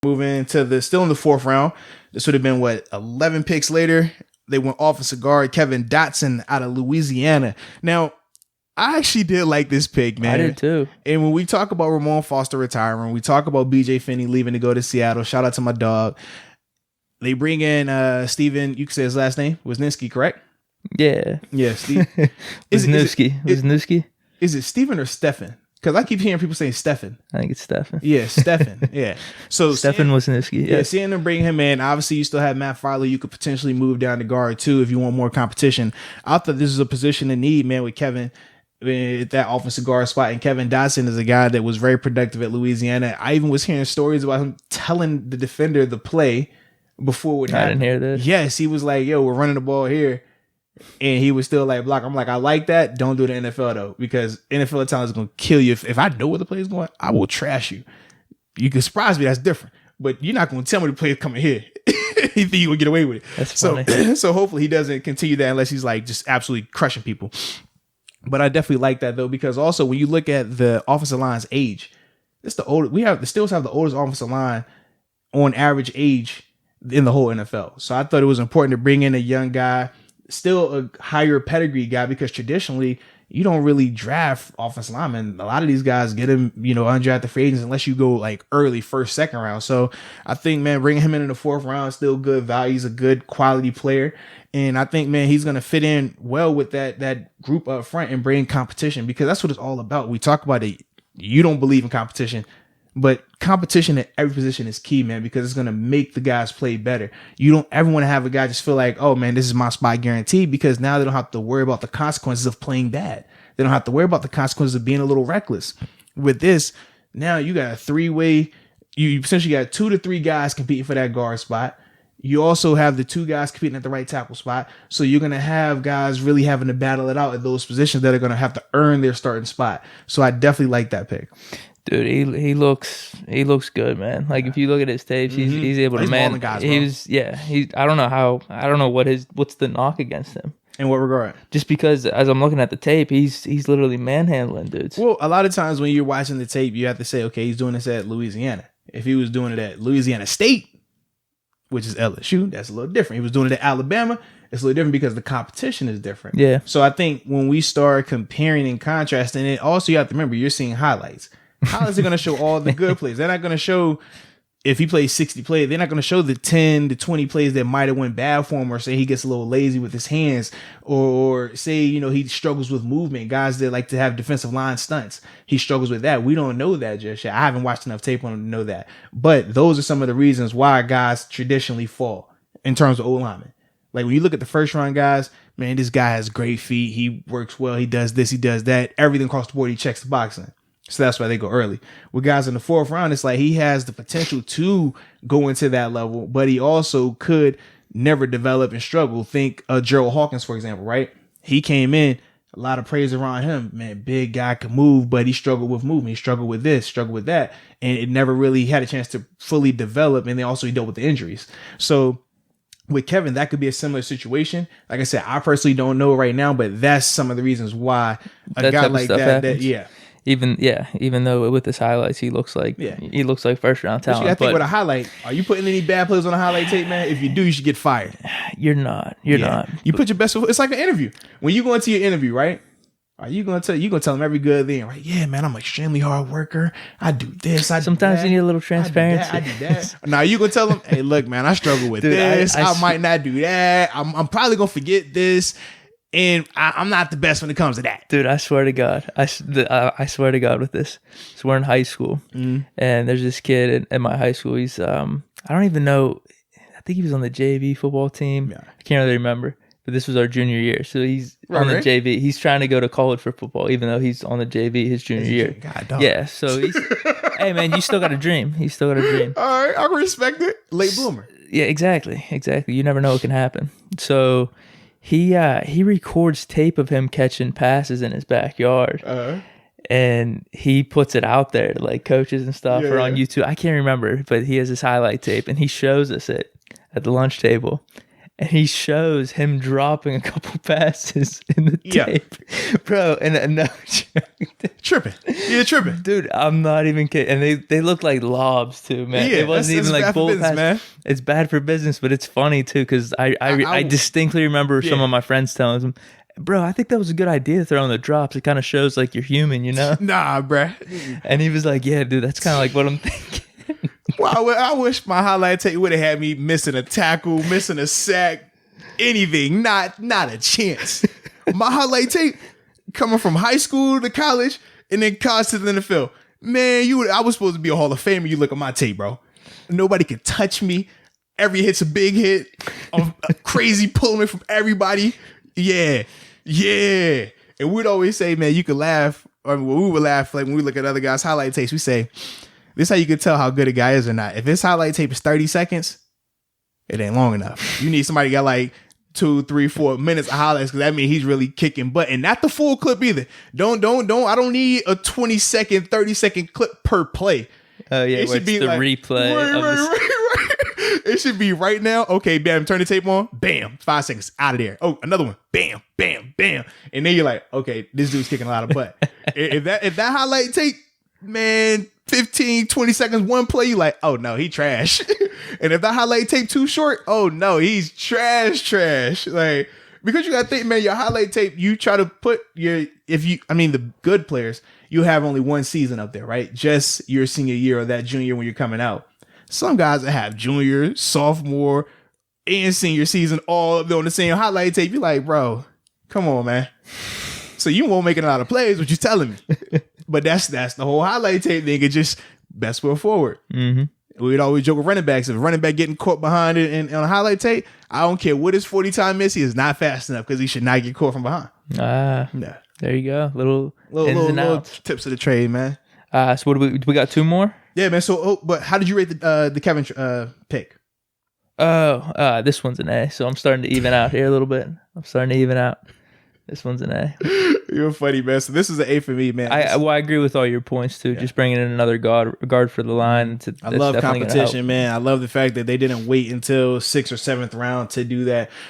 Moving to still in the 4th round. This would have been 11 picks later. They went offensive guard Kevin Dotson out of Louisiana. Now, I actually did like this pick, man. I did too. And when we talk about Ramon Foster retiring, we talk about BJ Finney leaving to go to Seattle. Shout out to my dog. They bring in Steven, you can say his last name, Wisniewski, correct? Yeah. Yeah, Steve. Wisniewski. Is it Steven or Stefan? Because I keep hearing people saying Stefan. I think it's Stefan. Yeah, Stefan. Yeah. So Stefan Wisniewski. Yeah, seeing them bring him in. Obviously, you still have Matt Farley. You could potentially move down to guard too if you want more competition. I thought this is a position in need, man, with Kevin at that offensive guard spot. And Kevin Dotson is a guy that was very productive at Louisiana. I even was hearing stories about him telling the defender the play before it would happen. I didn't hear this. Yes, he was like, yo, we're running the ball here. And he was still like, block. I'm like, I like that. Don't do the NFL though, because NFL talent is going to kill you. If I know where the play is going, I will trash you. You can surprise me. That's different. But you're not going to tell me the play is coming here. You think you're going to get away with it. That's funny. So hopefully he doesn't continue that unless he's like just absolutely crushing people. But I definitely like that though, because also when you look at the offensive line's age, it's the oldest. The Steelers have the oldest offensive line on average age in the whole NFL. So I thought it was important to bring in a young guy, still a higher pedigree guy, because traditionally you don't really draft offensive linemen. A lot of these guys get him, undrafted free agents unless you go like early first, second round. So I think, man, bringing him in the 4th round is still good value. He's a good quality player. And I think, man, he's going to fit in well with that group up front and bring competition, because that's what it's all about. We talk about it. You don't believe in competition, but competition at every position is key, man, because it's going to make the guys play better. You don't ever want to have a guy just feel like, oh, man, this is my spot guaranteed, because now they don't have to worry about the consequences of playing bad. They don't have to worry about the consequences of being a little reckless. With this, now you got a 3-way. You essentially got 2 to 3 guys competing for that guard spot. You also have the 2 guys competing at the right tackle spot. So you're going to have guys really having to battle it out at those positions that are going to have to earn their starting spot. So I definitely like that pick. Dude, he looks good, man. Like if you look at his tapes, he's able to man. Guys, I don't know what's the knock against him. In what regard? Just because as I'm looking at the tape, he's literally manhandling dudes. Well, a lot of times when you're watching the tape, you have to say, okay, he's doing this at Louisiana. If he was doing it at Louisiana State, which is LSU, that's a little different. He was doing it at Alabama, it's a little different because the competition is different. Yeah. So I think when we start comparing and contrasting it, also you have to remember you're seeing highlights. How is it going to show all the good plays? They're not going to show, if he plays 60 plays, they're not going to show the 10 to 20 plays that might have went bad for him, or say he gets a little lazy with his hands, or say, he struggles with movement. Guys that like to have defensive line stunts, he struggles with that. We don't know that just yet. I haven't watched enough tape on him to know that. But those are some of the reasons why guys traditionally fall in terms of O-linemen. Like when you look at the first round guys, man, this guy has great feet. He works well. He does this. He does that. Everything across the board, he checks the box in. So that's why they go early. With guys in the 4th round, it's like he has the potential to go into that level, but he also could never develop and struggle. Think Gerald Hawkins, for example, right? He came in, a lot of praise around him. Man, big guy can move, but he struggled with movement. He struggled with this, struggled with that. And it never really had a chance to fully develop. And then also he dealt with the injuries. So with Kevin, that could be a similar situation. Like I said, I personally don't know right now, but that's some of the reasons why a guy like that, yeah. Even though with his highlights he looks like first round talent. I think with a highlight, are you putting any bad plays on a highlight tape, man? If you do, you should get fired. You're not. You put your best foot. It's like an interview. When you go into your interview, right? Are you gonna tell them every good thing, right? Yeah, man, I'm an extremely hard worker. I do this. Sometimes you need a little transparency. I do that. Now you gonna tell them, hey, look, man, I struggle with this. I might not do that. I'm probably gonna forget this. And I'm not the best when it comes to that. Dude, I swear to God. I swear to God with this. So we're in high school. And there's this kid at my high school. He's, I don't even know. I think he was on the JV football team. Yeah. I can't really remember. But this was our junior year. So he's on the JV. He's trying to go to college for football, even though he's on the JV his junior year. God, dog. Yeah. So he's, hey, man, you still got a dream. He's still got a dream. All right. I respect it. Late bloomer. Yeah, exactly. You never know what can happen. So he records tape of him catching passes in his backyard, and he puts it out there to like coaches and stuff or on YouTube. I can't remember, but he has this highlight tape, and he shows us it at the lunch table. and he shows him dropping a couple passes in the tape, bro. And no, tripping. You're tripping, dude. I'm not even kidding. And they look like lobs too, man. It wasn't even like full pass. Man. It's bad for business, but it's funny too because I distinctly remember some of my friends telling them, bro, I think that was a good idea throwing the drops. It kind of shows like you're human, you know? Nah, bro. And he was like, yeah, dude, that's kind of like what I'm thinking. Well, I wish my highlight tape would have had me missing a tackle, missing a sack, anything. Not a chance. My highlight tape coming from high school to college and then college to the NFL. Man, I was supposed to be a Hall of Famer. You look at my tape, bro. Nobody can touch me. Every hit's a big hit. I'm crazy pulling it from everybody. Yeah. And we'd always say, man, you could laugh. Or we would laugh like when we look at other guys' highlight tapes. We say, this is how you can tell how good a guy is or not. If his highlight tape is 30 seconds, it ain't long enough. You need somebody got like 2, 3, 4 minutes of highlights because that means he's really kicking butt. And not the full clip either. Don't. I don't need a 20-second, 30-second clip per play. Oh yeah, it should be the like, replay. Right. It should be right now. Okay, bam, turn the tape on. Bam, 5 seconds out of there. Oh, another one. Bam, bam, bam. And then you're like, okay, this dude's kicking a lot of butt. if that highlight tape, man, 15, 20 seconds, one play, you like, oh no, he trash. And if that highlight tape too short, oh no, he's trash. Like, because you gotta think, man, your highlight tape, you try to put the good players, you have only one season up there, right? Just your senior year or that junior when you're coming out. Some guys that have junior, sophomore, and senior season all up there on the same highlight tape, you're like, bro, come on, man. So you won't make a lot of plays, what you telling me. But that's the whole highlight tape thing. It just best foot forward. Mm-hmm. We'd always joke with running backs. If a running back getting caught behind it and on a highlight tape, I don't care what his 40 time is, he is not fast enough because he should not get caught from behind. No. There you go. Little tips of the trade, man. So what do we got 2 more? Yeah, man. So, but how did you rate the Kevin pick? This one's an A. So I'm starting to even out here a little bit. This one's an A. You're funny, man. So this is an A for me, man. I agree with all your points too. Yeah. Just bringing in another guard for the line. I love competition, man. I love the fact that they didn't wait until 6th or 7th round to do that.